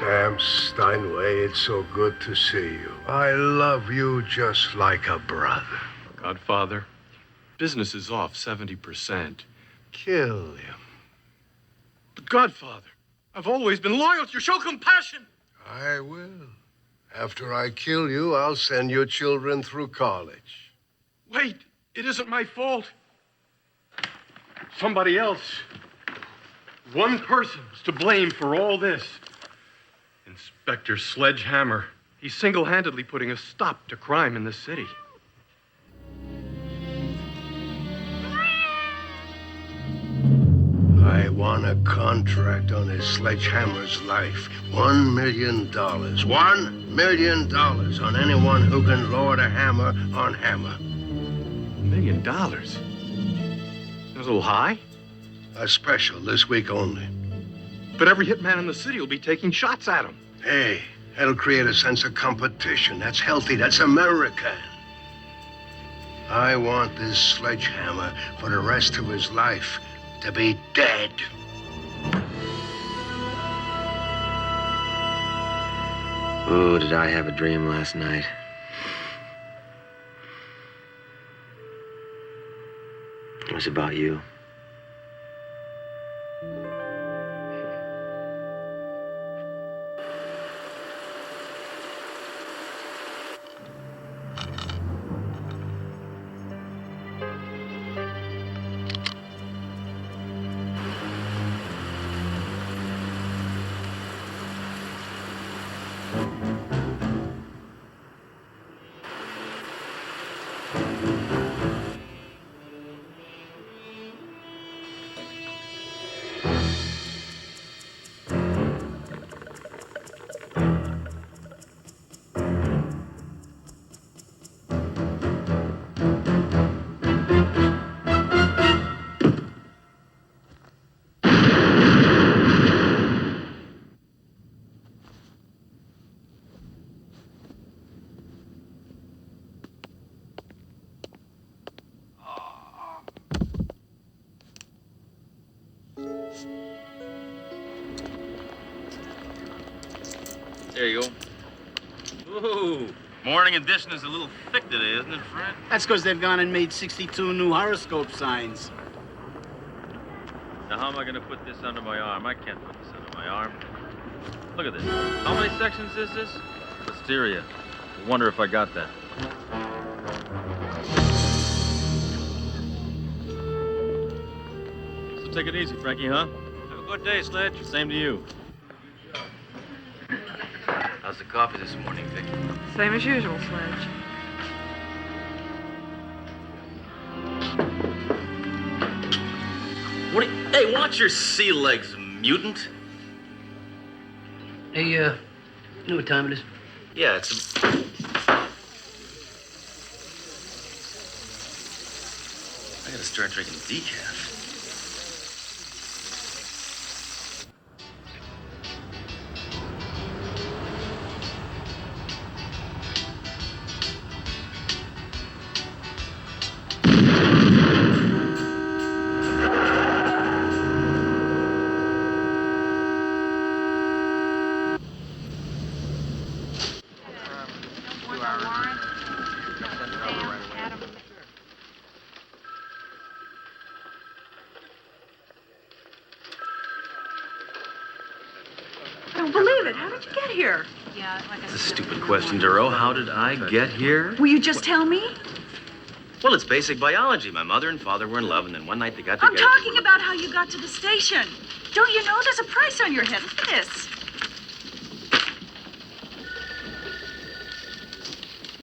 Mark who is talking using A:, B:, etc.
A: Sam Steinway, it's so good to see you. I love you just like a brother.
B: Godfather, business is off 70%.
A: Kill him.
B: But Godfather, I've always been loyal to you. Show compassion.
A: I will. After I kill you, I'll send your children through college.
B: Wait, it isn't my fault. Somebody else. One person's to blame for all this. Inspector Sledgehammer. He's single-handedly putting a stop to crime in the city.
A: I want a contract on his Sledgehammer's life. $1 million. $1 million on anyone who can lord a hammer on Hammer.
B: $1 million? That's a little high.
A: A special this week only.
B: But every hitman in the city will be taking shots at him.
A: Hey, that'll create a sense of competition. That's healthy. That's American. I want this Sledgehammer for the rest of his life to be dead.
C: Oh, did I have a dream last night? It was about you.
D: There you go. Whoa. Morning edition is a little thick today, isn't it, Fred?
E: That's because they've gone and made 62 new horoscope signs.
D: Now, how am I going to put this under my arm? I can't put this under my arm. Look at this. How many sections is this? Listeria. I wonder if I got that. So take it easy, Frankie, huh? Have a good day, Sledge. Same to you. How's the coffee this morning, Vicky?
F: Same as usual, Sledge.
D: Hey, watch your sea legs, mutant.
C: Hey, you know what time it is?
D: Yeah, it's I gotta start drinking decaf.
F: I don't believe it. How did you get here?
D: That's a stupid question, Duro. How did I get here?
F: Will you just tell me?
D: Well, it's basic biology. My mother and father were in love, and then one night they got
F: I'm
D: together.
F: talking about how you got to the station. Don't you know there's a price on your head? Look at this.